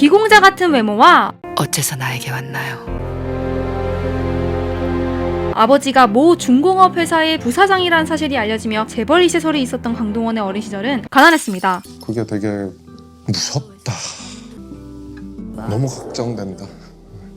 귀공자 같은 외모와 어째서 나에게 왔나요? 아버지가 모 중공업 회사의 부사장이라는 사실이 알려지며 재벌 시설이 있었던 강동원의 어린 시절은 가난했습니다. 그게 되게 무섭다. 너무 걱정된다.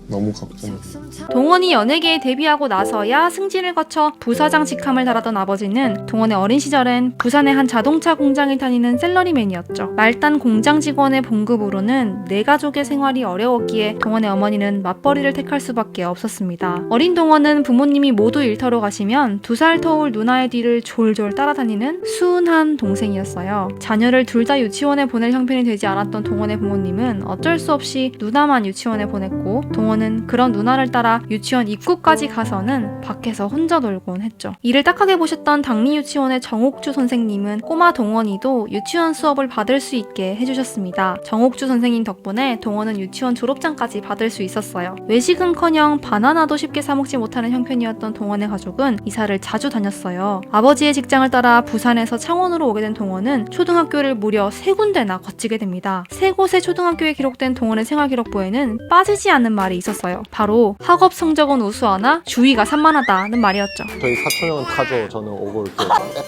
너무 걱정된다. 동원이 연예계에 데뷔하고 나서야 승진을 거쳐 부사장 직함을 달았던 아버지는 동원의 어린 시절엔 부산의 한 자동차 공장에 다니는 셀러리맨이었죠. 말단 공장 직원의 봉급으로는 내 가족의 생활이 어려웠기에 동원의 어머니는 맞벌이를 택할 수밖에 없었습니다. 어린 동원은 부모님이 모두 일터로 가시면 2살 터울 누나의 뒤를 졸졸 따라다니는 순한 동생이었어요. 자녀를 둘 다 유치원에 보낼 형편이 되지 않았던 동원의 부모님은 어쩔 수 없이 누나만 유치원에 보냈고 동원은 그런 누나를 따라 유치원 입구까지 가서는 밖에서 혼자 놀곤 했죠. 이를 딱하게 보셨던 당리 유치원의 정옥주 선생님은 꼬마 동원이도 유치원 수업을 받을 수 있게 해주셨습니다. 정옥주 선생님 덕분에 동원은 유치원 졸업장까지 받을 수 있었어요. 외식은커녕 바나나도 쉽게 사 먹지 못하는 형편이었던 동원의 가족은 이사를 자주 다녔어요. 아버지의 직장을 따라 부산에서 창원으로 오게 된 동원은 초등학교를 무려 3군데나 거치게 됩니다. 3곳의 초등학교에 기록된 동원의 생활기록부에는 빠지지 않는 말이 있었어요. 바로 학업 성적은 우수하나 주의가 산만하다는 말이었죠. 저희 사촌 형은 타죠. 저는 오골개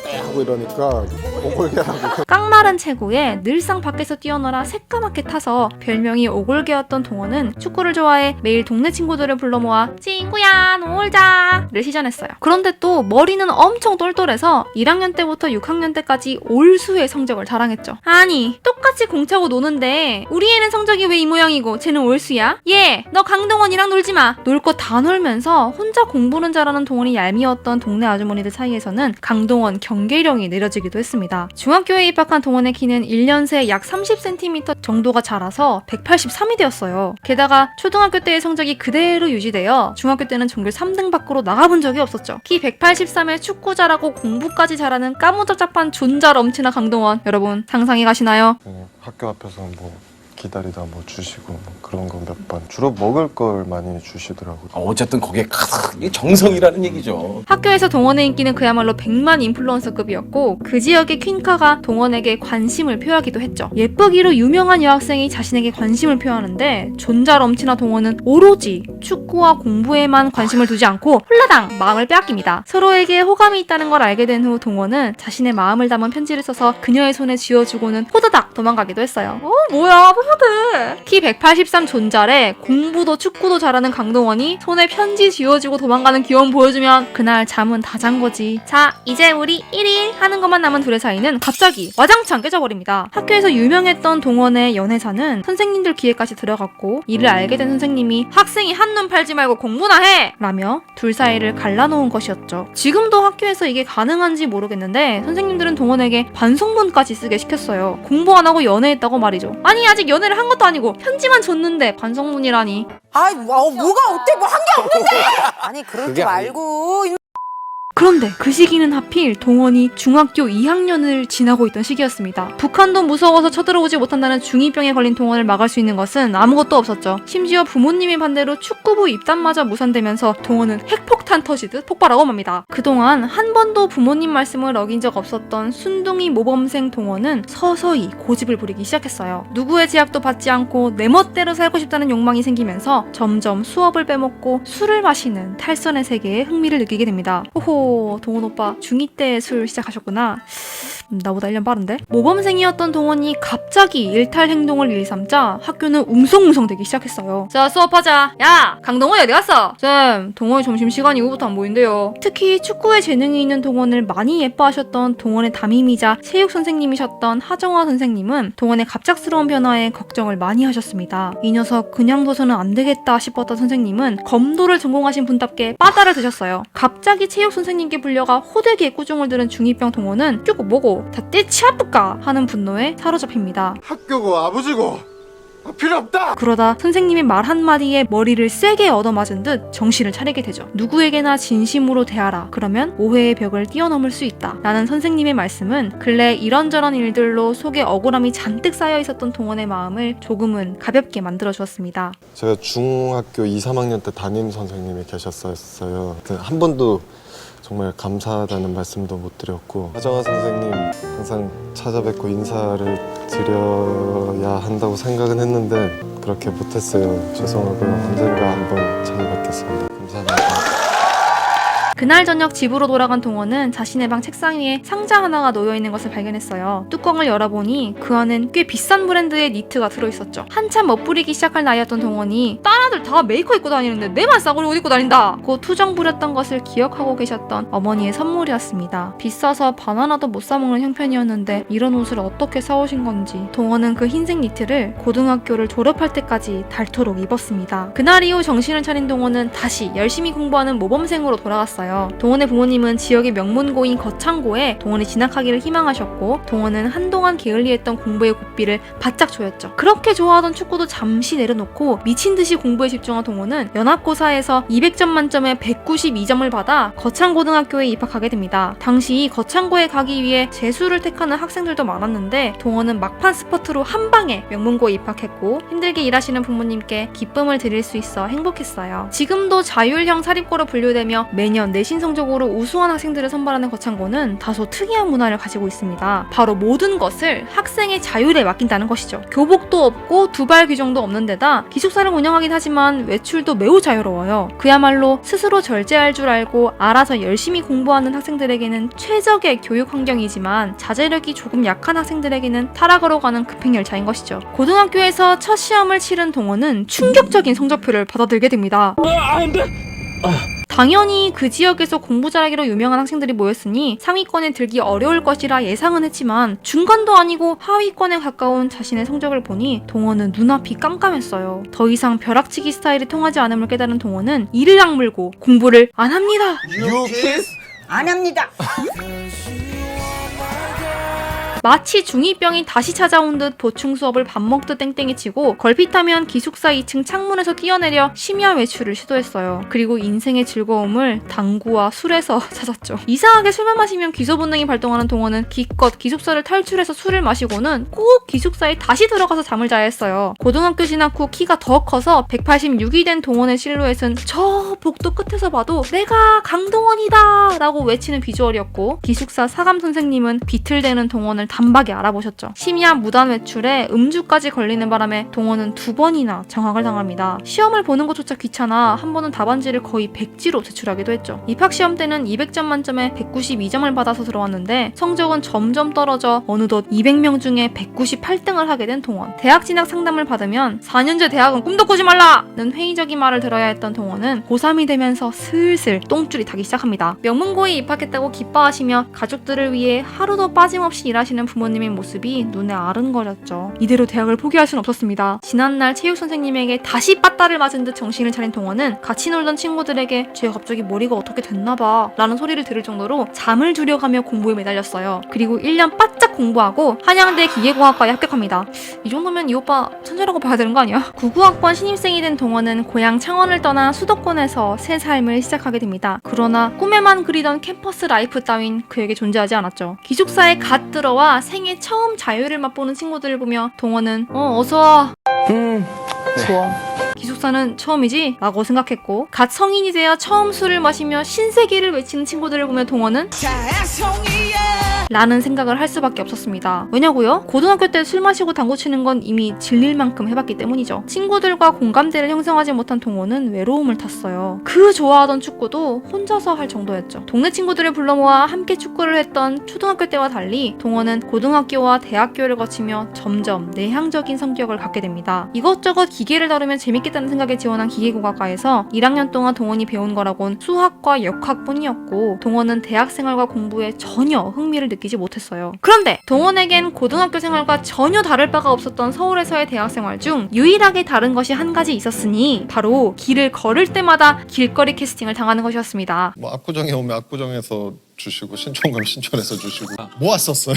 빼빼 하고 이러니까 오골개라고. 깡마른 체구에 늘상 밖에서 뛰어놀아 새까맣게 타서 별명이 오골개였던 동원은 축구를 좋아해 매일 동네 친구들을 불러 모아 친구야 놀자를 시전했어요. 그런데 또 머리는 엄청 똘똘해서 1학년 때부터 6학년 때까지 올수의 성적을 자랑했죠. 아니 똑같이 공차고 노는데 우리 애는 성적이 왜 이 모양이고 쟤는 올수야? 얘 너 강동원이랑 놀지마. 놀 거 다 놀면서 혼자 공부는 잘하는 동원이 얄미웠던 동네 아주머니들 사이에서는 강동원 경계령이 내려지기도 했습니다. 중학교에 입학한 동원의 키는 1년 새 약 30cm 정도가 자라서 183이 되었어요. 게다가 초등학교 때의 성적이 그대로 유지되어 중학교 때는 전교 3등 밖으로 나가본 적이 없었죠. 키 183에 축구 잘하고 공부까지 잘하는 까무잡잡한 존잘 엄친아 강동원, 여러분 상상이 가시나요? 학교 앞에서 뭐 기다리다 뭐 주시고 뭐 그런 거 몇 번. 주로 먹을 걸 많이 주시더라고요. 어쨌든 거기에 이게 정성이라는 얘기죠. 학교에서 동원의 인기는 그야말로 100만 인플루언서급이었고 그 지역의 퀸카가 동원에게 관심을 표하기도 했죠. 예쁘기로 유명한 여학생이 자신에게 관심을 표하는데 존잘 엄친아 동원은 오로지 축구와 공부에만 관심을 두지 않고 홀라당 마음을 빼앗깁니다. 서로에게 호감이 있다는 걸 알게 된 후 동원은 자신의 마음을 담은 편지를 써서 그녀의 손에 쥐어주고는 호다닥 도망가기도 했어요. 뭐야 푸푸드. 키 183 존잘에 공부도 축구도 잘하는 강동원이 손에 편지 쥐어주고 도망가는 귀여움 보여주면 그날 잠은 다 잔 거지. 자 이제 우리 1일 하는 것만 남은 둘의 사이는 갑자기 와장창 깨져버립니다. 학교에서 유명했던 동원의 연애사는 선생님들 귀에까지 들어갔고 이를 알게 된 선생님이 학생이 한눈 팔지 말고 공부나 해! 라며 둘 사이를 갈라놓은 것이었죠. 지금도 학교에서 이게 가능한지 모르겠는데 선생님들은 동원에게 반성문까지 쓰게 시켰어요. 공부 안 하고 연애했다고 말이죠. 아니 아직 연애를 한 것도 아니고 편지만 줬는데 반성문이라니. 아이 뭐가 어때 뭐 한 게 없는데. 아니 그러지 말고. 그런데 그 시기는 하필 동원이 중학교 2학년을 지나고 있던 시기였습니다. 북한도 무서워서 쳐들어오지 못한다는 중2병에 걸린 동원을 막을 수 있는 것은 아무것도 없었죠. 심지어 부모님의 반대로 축구부 입단마저 무산되면서 동원은 핵폭탄 터지듯 폭발하고 맙니다. 그동안 한 번도 부모님 말씀을 어긴 적 없었던 순둥이 모범생 동원은 서서히 고집을 부리기 시작했어요. 누구의 제약도 받지 않고 내 멋대로 살고 싶다는 욕망이 생기면서 점점 수업을 빼먹고 술을 마시는 탈선의 세계에 흥미를 느끼게 됩니다. 호호, 동원 오빠 중2 때 술 시작하셨구나. 나보다 1년 빠른데? 모범생이었던 동원이 갑자기 일탈 행동을 일삼자 학교는 웅성웅성대기 시작했어요. 자 수업하자. 야 강동원이 어디 갔어? 쌤 동원이 점심시간 이후부터 안 보인대요. 특히 축구에 재능이 있는 동원을 많이 예뻐하셨던 동원의 담임이자 체육 선생님이셨던 하정화 선생님은 동원의 갑작스러운 변화에 걱정을 많이 하셨습니다. 이 녀석 그냥 둬서는 안 되겠다 싶었던 선생님은 검도를 전공하신 분답게 빠다를 드셨어요. 갑자기 체육 선생님께 불려가 호되게 꾸중을 들은 중2병 동원은 쭉 뭐고 다 떼치 아플까 하는 분노에 사로잡힙니다. 학교고 아버지고 필요 없다. 그러다 선생님의 말 한마디에 머리를 세게 얻어맞은 듯 정신을 차리게 되죠. 누구에게나 진심으로 대하라. 그러면 오해의 벽을 뛰어넘을 수 있다. 라는 선생님의 말씀은 근래 이런저런 일들로 속에 억울함이 잔뜩 쌓여 있었던 동원의 마음을 조금은 가볍게 만들어 주었습니다. 제가 중학교 2, 3학년 때 담임 선생님이 계셨어요. 한 번도 정말 감사하다는 말씀도 못 드렸고 하정아 선생님 항상 찾아뵙고 인사를 드려야 한다고 생각은 했는데 그렇게 못했어요. 죄송하고요. 언젠가 한번 찾아뵙겠습니다. 감사합니다. 그날 저녁 집으로 돌아간 동원은 자신의 방 책상 위에 상자 하나가 놓여있는 것을 발견했어요. 뚜껑을 열어보니 그 안엔 꽤 비싼 브랜드의 니트가 들어있었죠. 한참 멋부리기 시작할 나이였던 동원이 딴 아들 다 메이커 입고 다니는데 내만 싸구려 옷 입고 다닌다! 고 투정 부렸던 것을 기억하고 계셨던 어머니의 선물이었습니다. 비싸서 바나나도 못 사먹는 형편이었는데 이런 옷을 어떻게 사오신 건지 동원은 그 흰색 니트를 고등학교를 졸업할 때까지 닳도록 입었습니다. 그날 이후 정신을 차린 동원은 다시 열심히 공부하는 모범생으로 돌아갔어요. 동원의 부모님은 지역의 명문고인 거창고에 동원이 진학하기를 희망하셨고 동원은 한동안 게을리했던 공부의 고삐를 바짝 조였죠. 그렇게 좋아하던 축구도 잠시 내려놓고 미친 듯이 공부에 집중한 동원은 연합고사에서 200점 만점에 192점을 받아 거창고등학교에 입학하게 됩니다. 당시 거창고에 가기 위해 재수를 택하는 학생들도 많았는데 동원은 막판 스퍼트로 한 방에 명문고에 입학했고 힘들게 일하시는 부모님께 기쁨을 드릴 수 있어 행복했어요. 지금도 자율형 사립고로 분류되며 매년 내신 성적으로 우수한 학생들을 선발하는 거창고는 다소 특이한 문화를 가지고 있습니다. 바로 모든 것을 학생의 자율에 맡긴다는 것이죠. 교복도 없고 두발 규정도 없는 데다 기숙사를 운영하긴 하지만 외출도 매우 자유로워요. 그야말로 스스로 절제할 줄 알고 알아서 열심히 공부하는 학생들에게는 최적의 교육 환경이지만 자제력이 조금 약한 학생들에게는 타락으로 가는 급행열차인 것이죠. 고등학교에서 첫 시험을 치른 동원은 충격적인 성적표를 받아들게 됩니다. 당연히 그 지역에서 공부 잘하기로 유명한 학생들이 모였으니 상위권에 들기 어려울 것이라 예상은 했지만 중간도 아니고 하위권에 가까운 자신의 성적을 보니 동원은 눈앞이 깜깜했어요. 더 이상 벼락치기 스타일이 통하지 않음을 깨달은 동원은 이를 악물고 공부를 안 합니다. 안 합니다. 마치 중2병이 다시 찾아온 듯 보충 수업을 밥 먹듯 땡땡이 치고 걸핏하면 기숙사 2층 창문에서 뛰어내려 심야 외출을 시도했어요. 그리고 인생의 즐거움을 당구와 술에서 찾았죠. 이상하게 술만 마시면 기소 본능이 발동하는 동원은 기껏 기숙사를 탈출해서 술을 마시고는 꼭 기숙사에 다시 들어가서 잠을 자야 했어요. 고등학교 진학 후 키가 더 커서 186이 된 동원의 실루엣은 저 복도 끝에서 봐도 내가 강동원이다! 라고 외치는 비주얼이었고 기숙사 사감 선생님은 비틀대는 동원을 단박에 알아보셨죠. 심야 무단 외출에 음주까지 걸리는 바람에 동원은 2번이나 정학을 당합니다. 시험을 보는 것조차 귀찮아 한 번은 답안지를 거의 백지로 제출하기도 했죠. 입학시험 때는 200점 만점에 192점을 받아서 들어왔는데 성적은 점점 떨어져 어느덧 200명 중에 198등을 하게 된 동원. 대학 진학 상담을 받으면 4년제 대학은 꿈도 꾸지 말라는 회의적인 말을 들어야 했던 동원은 고3이 되면서 슬슬 똥줄이 타기 시작합니다. 명문고에 입학했다고 기뻐하시며 가족들을 위해 하루도 빠짐없이 일하시는 부모님의 모습이 눈에 아른거렸죠. 이대로 대학을 포기할 순 없었습니다. 지난날 체육 선생님에게 다시 빠따를 맞은 듯 정신을 차린 동원은 같이 놀던 친구들에게 쟤 갑자기 머리가 어떻게 됐나봐 라는 소리를 들을 정도로 잠을 줄여가며 공부에 매달렸어요. 그리고 1년 바짝 공부하고 한양대 기계공학과에 합격합니다. 이 정도면 이 오빠 천재라고 봐야 되는 거 아니야? 99학번 신입생이 된 동원은 고향 창원을 떠나 수도권에서 새 삶을 시작하게 됩니다. 그러나 꿈에만 그리던 캠퍼스 라이프 따윈 그에게 존재하지 않았죠. 기숙사에 갓 들어와 생애 처음 자유를 맛보는 친구들을 보며 동원은 어서와. 좋아. 기숙사는 처음이지? 라고 생각했고 갓 성인이 되어 처음 술을 마시며 신세계를 외치는 친구들을 보며 동원은 라는 생각을 할 수밖에 없었습니다. 왜냐고요? 고등학교 때 술 마시고 당구 치는 건 이미 질릴 만큼 해봤기 때문이죠. 친구들과 공감대를 형성하지 못한 동원은 외로움을 탔어요. 그 좋아하던 축구도 혼자서 할 정도였죠. 동네 친구들을 불러 모아 함께 축구를 했던 초등학교 때와 달리 동원은 고등학교와 대학교를 거치며 점점 내향적인 성격을 갖게 됩니다. 이것저것 기계를 다루면 재밌겠다는 생각에 지원한 기계공학과에서 1학년 동안 동원이 배운 거라곤 수학과 역학뿐이었고 동원은 대학생활과 공부에 전혀 흥미를 느끼지 못했어요. 그런데 동원에겐 고등학교 생활과 전혀 다를 바가 없었던 서울에서의 대학생활 중 유일하게 다른 것이 한 가지 있었으니 바로 길을 걸을 때마다 길거리 캐스팅을 당하는 것이었습니다. 뭐 압구정에 오면 압구정에서 주시고 신촌 가면 신촌에서 주시고 모았었어요.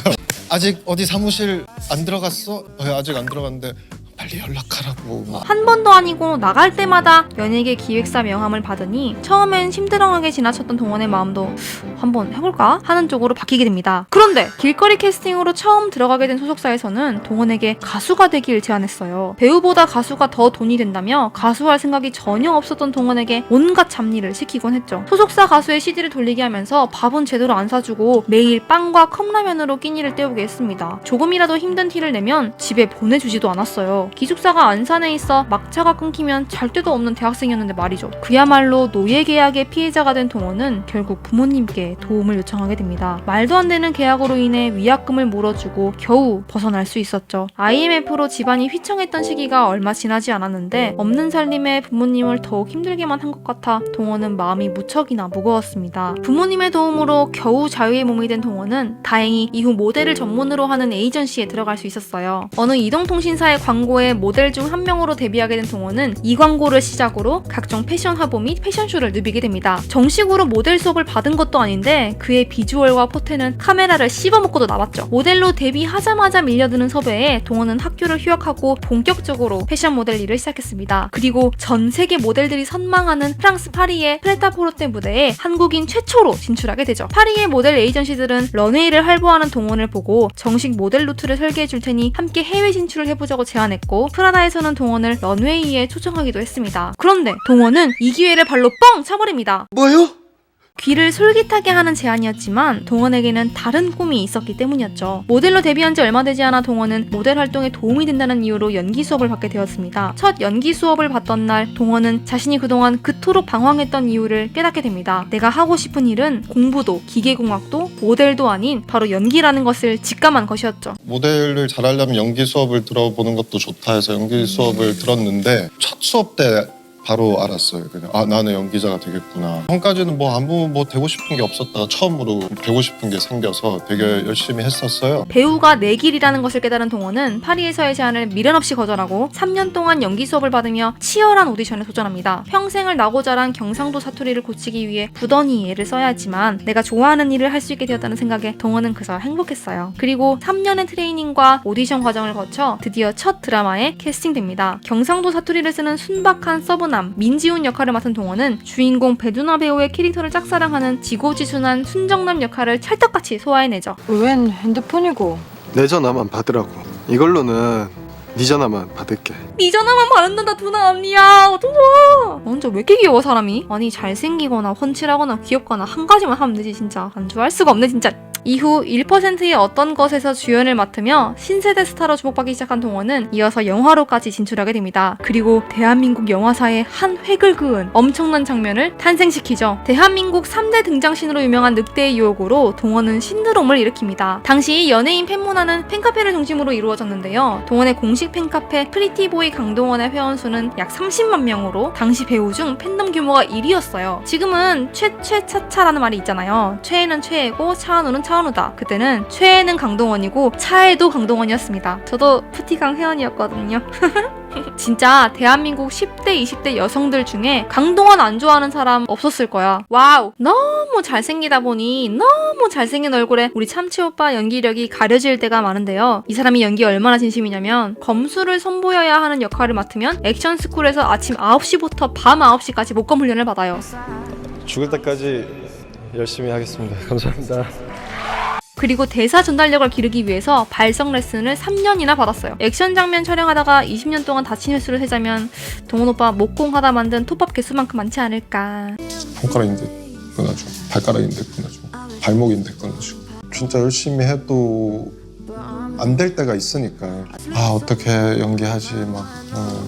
아직 어디 사무실 안 들어갔어? 아직 안 들어갔는데 빨리 연락하라고. 한 번도 아니고 나갈 때마다 연예계 기획사 명함을 받으니 처음엔 심드렁하게 지나쳤던 동원의 마음도 한번 해볼까? 하는 쪽으로 바뀌게 됩니다. 그런데 길거리 캐스팅으로 처음 들어가게 된 소속사에서는 동원에게 가수가 되길 제안했어요. 배우보다 가수가 더 돈이 된다며 가수할 생각이 전혀 없었던 동원에게 온갖 잡일을 시키곤 했죠. 소속사 가수의 CD를 돌리게 하면서 밥은 제대로 안 사주고 매일 빵과 컵라면으로 끼니를 때우게 했습니다. 조금이라도 힘든 티를 내면 집에 보내주지도 않았어요. 했죠. 기숙사가 안산에 있어 막차가 끊기면 잘 데도 없는 대학생이었는데 말이죠. 그야말로 노예 계약의 피해자가 된 동원은 결국 부모님께 도움을 요청하게 됩니다. 말도 안 되는 계약으로 인해 위약금을 물어주고 겨우 벗어날 수 있었죠. IMF로 집안이 휘청했던 시기가 얼마 지나지 않았는데 없는 살림에 부모님을 더욱 힘들게만 한 것 같아 동원은 마음이 무척이나 무거웠습니다. 부모님의 도움으로 겨우 자유의 몸이 된 동원은 다행히 이후 모델을 전문으로 하는 에이전시에 들어갈 수 있었어요. 어느 이동통신사의 광고에 모델 중 한 명으로 데뷔하게 된 동원은 이 광고를 시작으로 각종 패션 화보 및 패션쇼를 누비게 됩니다. 정식으로 모델 수업을 받은 것도 아닌데 그의 비주얼과 포태는 카메라를 씹어먹고도 나왔죠. 모델로 데뷔하자마자 밀려드는 섭외에 동원은 학교를 휴학하고 본격적으로 패션 모델 일을 시작했습니다. 그리고 전 세계 모델들이 선망하는 프랑스 파리의 프레타포르테 무대에 한국인 최초로 진출하게 되죠. 파리의 모델 에이전시들은 런웨이를 활보하는 동원을 보고 정식 모델 루트를 설계해 줄 테니 함께 해외 진출을 해보자고 제안했고 프라다에서는 동원을 런웨이에 초청하기도 했습니다. 그런데 동원은 이 기회를 발로 뻥 차버립니다. 뭐요? 귀를 솔깃하게 하는 제안이었지만 동원에게는 다른 꿈이 있었기 때문이었죠. 모델로 데뷔한 지 얼마 되지 않아 동원은 모델 활동에 도움이 된다는 이유로 연기 수업을 받게 되었습니다. 첫 연기 수업을 받던 날 동원은 자신이 그동안 그토록 방황했던 이유를 깨닫게 됩니다. 내가 하고 싶은 일은 공부도 기계공학도 모델도 아닌 바로 연기라는 것을 직감한 것이었죠. 모델을 잘하려면 연기 수업을 들어보는 것도 좋다 해서 연기 수업을 들었는데 첫 수업 때 바로 알았어요. 그냥 나는 연기자가 되겠구나. 전까지는 아무 되고 싶은 게 없었다가 처음으로 되고 싶은 게 생겨서 되게 열심히 했었어요. 배우가 내 길이라는 것을 깨달은 동원은 파리에서의 제안을 미련 없이 거절하고 3년 동안 연기 수업을 받으며 치열한 오디션에 도전합니다. 평생을 나고 자란 경상도 사투리를 고치기 위해 부단히 애를 써야 했지만 내가 좋아하는 일을 할 수 있게 되었다는 생각에 동원은 그저 행복했어요. 그리고 3년의 트레이닝과 오디션 과정을 거쳐 드디어 첫 드라마에 캐스팅됩니다. 경상도 사투리를 쓰는 순박한 서브남 민지훈 역할을 맡은 동원은 주인공 배두나 배우의 캐릭터를 짝사랑하는 지고지순한 순정남 역할을 찰떡같이 소화해내죠. 웬 핸드폰이고? 내 전화만 받으라고. 이걸로는 네 전화만 받을게. 네 전화만 받는다 두나 언니야. 어떡해. 먼저 왜 이렇게 귀여워 사람이? 아니 잘생기거나 훤칠하거나 귀엽거나 한 가지만 하면 되지 진짜. 안 좋아할 수가 없네 진짜. 이후 1%의 어떤 것에서 주연을 맡으며 신세대 스타로 주목받기 시작한 동원은 이어서 영화로까지 진출하게 됩니다. 그리고 대한민국 영화사의 한 획을 그은 엄청난 장면을 탄생시키죠. 대한민국 3대 등장신으로 유명한 늑대의 유혹으로 동원은 신드롬을 일으킵니다. 당시 연예인 팬문화는 팬카페를 중심으로 이루어졌는데요. 동원의 공식 팬카페 프리티보이 강동원의 회원수는 약 30만 명으로 당시 배우 중 팬덤 규모가 1위였어요. 지금은 최최차차라는 말이 있잖아요. 최애는 최애고 차은우는 차은우다. 그때는 최애는 강동원이고 차애도 강동원이었습니다. 저도 푸티강 회원이었거든요. 진짜 대한민국 10대, 20대 여성들 중에 강동원 안 좋아하는 사람 없었을 거야. 와우! 너무 잘생기다 보니 너무 잘생긴 얼굴에 우리 참치 오빠 연기력이 가려질 때가 많은데요. 이 사람이 연기 얼마나 진심이냐면 검수를 선보여야 하는 역할을 맡으면 액션스쿨에서 아침 9시부터 밤 9시까지 목검 훈련을 받아요. 죽을 때까지 열심히 하겠습니다. 감사합니다. 그리고 대사 전달력을 기르기 위해서 발성 레슨을 3년이나 받았어요. 액션 장면 촬영하다가 20년 동안 다친 횟수를 세자면 동원 오빠 목공하다 만든 톱밥 개수만큼 많지 않을까. 손가락인데 끊어주고 발가락인데 끊어주고 발목인데 끊어주고 진짜 열심히 해도 안 될 때가 있으니까 어떻게 연기하지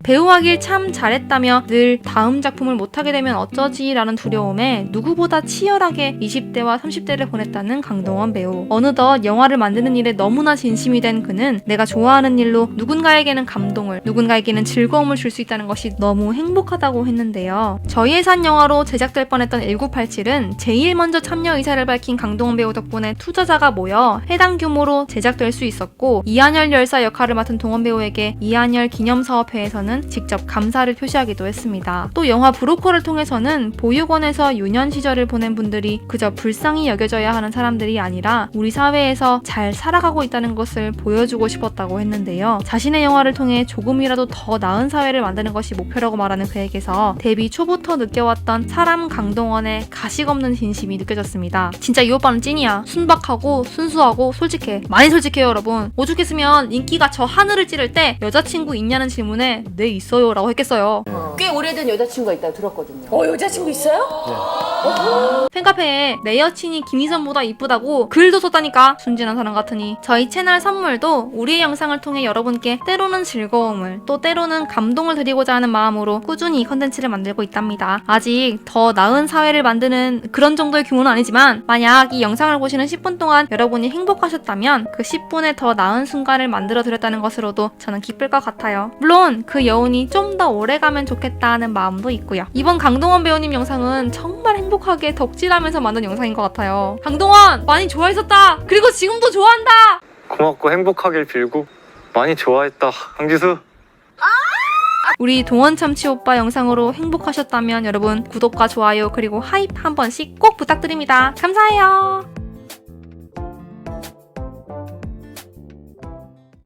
배우하길 참 잘했다며 늘 다음 작품을 못하게 되면 어쩌지 라는 두려움에 누구보다 치열하게 20대와 30대를 보냈다는 강동원 배우. 어느덧 영화를 만드는 일에 너무나 진심이 된 그는 내가 좋아하는 일로 누군가에게는 감동을, 누군가에게는 즐거움을 줄 수 있다는 것이 너무 행복하다고 했는데요. 저예산 영화로 제작될 뻔했던 1987은 제일 먼저 참여 의사를 밝힌 강동원 배우 덕분에 투자자가 모여 해당 규모로 제작될 수 있었고 이한열 열사 역할을 맡은 동원 배우에게 이한열 기념사업회에서는 직접 감사를 표시하기도 했습니다. 또 영화 브로커를 통해서는 보육원에서 유년 시절을 보낸 분들이 그저 불쌍히 여겨져야 하는 사람들이 아니라 우리 사회에서 잘 살아가고 있다는 것을 보여주고 싶었다고 했는데요. 자신의 영화를 통해 조금이라도 더 나은 사회를 만드는 것이 목표라고 말하는 그에게서 데뷔 초부터 느껴왔던 사람 강동원의 가식 없는 진심이 느껴졌습니다. 진짜 이 오빠는 찐이야. 순박하고 순수하고 솔직해. 많이 솔직해요 여러분. 오죽했으면 인기가 저 하늘을 찌를 때 여자친구 있냐는 질문에 네 있어요 라고 했겠어요. 꽤 꽤 오래된 여자친구가 있다고 들었거든요. 여자친구 있어요? 팬카페에 내 여친이 김희선보다 이쁘다고 글도 썼다니까. 순진한 사람 같으니. 저희 채널 선물도 우리의 영상을 통해 여러분께 때로는 즐거움을 또 때로는 감동을 드리고자 하는 마음으로 꾸준히 이 컨텐츠를 만들고 있답니다. 아직 더 나은 사회를 만드는 그런 정도의 규모는 아니지만 만약 이 영상을 보시는 10분 동안 여러분이 행복하셨다면 그 10분의 더 나은 순간을 만들어 드렸다는 것으로도 저는 기쁠 것 같아요. 물론 그 여운이 좀 더 오래가면 좋겠다 하는 마음도 있고요. 이번 강동원 배우님 영상은 정말 행복하게 덕질하면서 만든 영상인 것 같아요. 강동원 많이 좋아했었다. 그리고 지금도 좋아한다. 고맙고 행복하길 빌고 많이 좋아했다. 강지수. 우리 동원 참치 오빠 영상으로 행복하셨다면 여러분 구독과 좋아요 그리고 하이프 한 번씩 꼭 부탁드립니다. 감사해요.